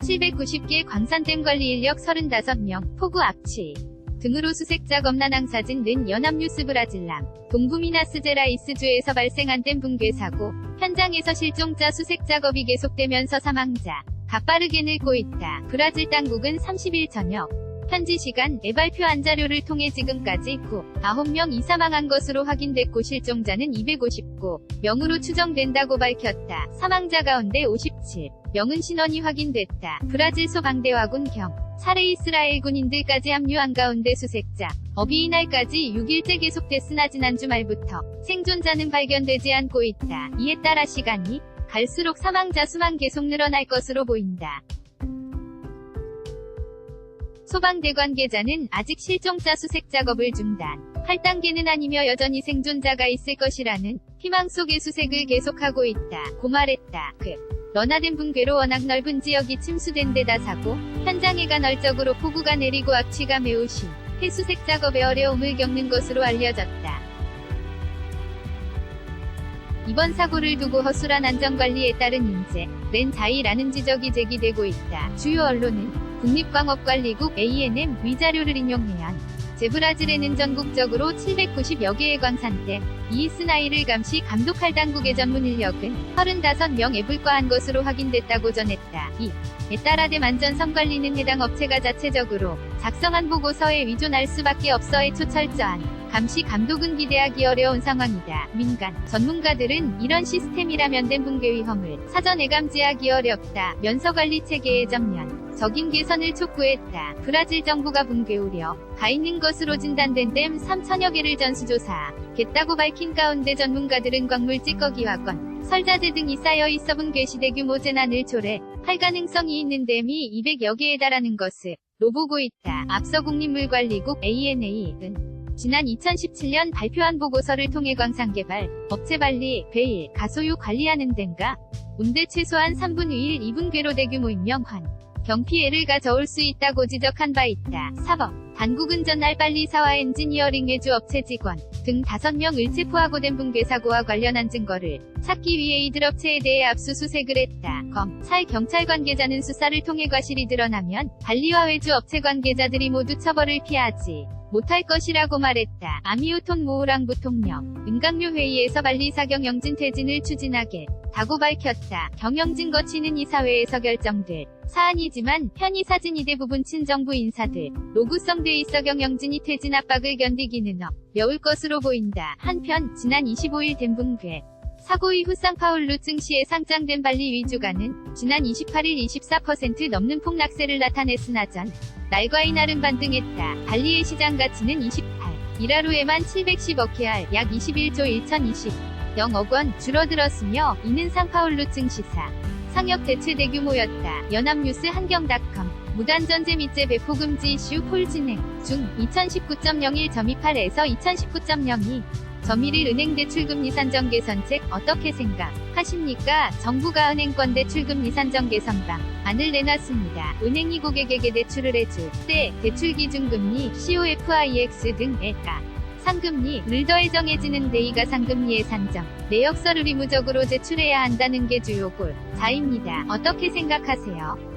790개 광산댐 관리 인력 35명, 폭우 악취 등으로 수색작업 난항 사진 는 연합뉴스. 브라질남 동부미나스제라이스주에서 발생한 댐 붕괴 사고, 현장에서 실종자 수색작업이 계속되면서 사망자 가 빠르게 늘고 있다. 브라질 당국은 30일 저녁 현지 시간에 발표한 자료를 통해 지금까지 9명 사망한 것으로 확인됐고, 실종자는 259명으로 추정된다고 밝혔다. 사망자 가운데 57명은 신원이 확인됐다. 브라질 소방대와군 경 살해 이스라엘 군인들까지 합류한 가운데 수색자 업이 이날까지 6일째 계속됐으나 지난 주말부터 생존자는 발견되지 않고 있다. 이에 따라 시간이 갈수록 사망자 수만 계속 늘어날 것으로 보인다. 소방대 관계자는 아직 실종자 수색 작업을 중단할 단계는 아니며 여전히 생존자가 있을 것이라는 희망 속에 수색을 계속하고 있다고 말했다. 러나댐 붕괴로 워낙 넓은 지역이 침수된 데다 사고 현장에가 널적으로 폭우가 내리고 악취가 매우 심해 수색 작업에 어려움을 겪는 것으로 알려졌다. 이번 사고를 두고 허술한 안전관리에 따른 인재 자의라는 지적이 제기되고 있다. 주요 언론은 국립광업관리국 ANM 위자료를 인용해한 브라질에는 전국적으로 790여 개의 광산댐 있으나이를 감시 감독할 당국의 전문 인력은 35명에 불과한 것으로 확인됐다고 전했다. 이에 따라 댐 안전성 관리는 해당 업체가 자체적으로 작성한 보고서에 의존할 수밖에 없어 애초 철저한 감시 감독은 기대하기 어려운 상황이다. 민간 전문가들은 이런 시스템이라면 댐 붕괴 위험을 사전에 감지하기 어렵다 면서 관리 체계의 전면적인 개선을 촉구했다. 브라질 정부가 붕괴 우려가 있는 것으로 진단된 댐 3천여 개를 전수조사하겠다고 밝힌 가운데, 전문가들은 광물 찌꺼기와 건, 설자재 등이 쌓여 있어 붕괴 시 대규모 재난을 초래할 가능성이 있는 댐이 200여 개에 달하는 것으로 보고 있다. 앞서 국립물관리국 ANA은 지난 2017년 발표한 보고서를 통해 광산개발 업체 관리, 배일, 가소유 관리하는 댐과 운대 최소한 3분의 1 2붕괴로 대규모 인명 경피해를 가져올 수 있다고 지적한 바 있다. 사법 당국은 전날 빨리사와 엔지니어링 외주 업체 직원 등 5명을 체포하고 댐 붕괴 사고와 관련한 증거를 찾기 위해 이들 업체에 대해 압수수색을 했다. 검찰 경찰 관계자는 수사를 통해 과실이 드러나면 발리와 외주 업체 관계자들이 모두 처벌을 피하지 못할 것이라고 말했다. 아미우톤 모우랑 부통령 은강료 회의에서 발리사 경영진 퇴진을 추진하겠다고 밝혔다. 경영진 거치는 이사회에서 결정될 사안이지만 편의사진이 대부분 친정부 인사들 로구성 돼 있어 경영진이 퇴진 압박을 견디기는 어려울 것으로 보인다. 한편 지난 25일 댐 붕괴 사고 이후 상파울루 증시에 상장된 발리 위주가는 지난 28일 24% 넘는 폭락세를 나타냈으나 전 날과 이날은 반등했다. 발리의 시장 가치는 28일하루에만 710억 헤알 약 21조 1020억 원 줄어들었으며, 이는 상파울루 증시사 상역 대체 대규모였다. 연합뉴스 한경닷컴 무단전제 및 재배포 금지 이슈 폴 진행 중 2019.01.28에서 2019.02.11일 은행 대출금리 산정 개선책 어떻게 생각하십니까? 정부가 은행권 대출금리 산정 개선 방안을 내놨습니다. 은행이 고객에게 대출을 해줄 때 대출기준금리, COFIX 등의 상금리를 더해 정해지는 대이가 상금리의 산정 내역서를 의무적으로 제출해야 한다는 게 주요 골자입니다. 어떻게 생각하세요?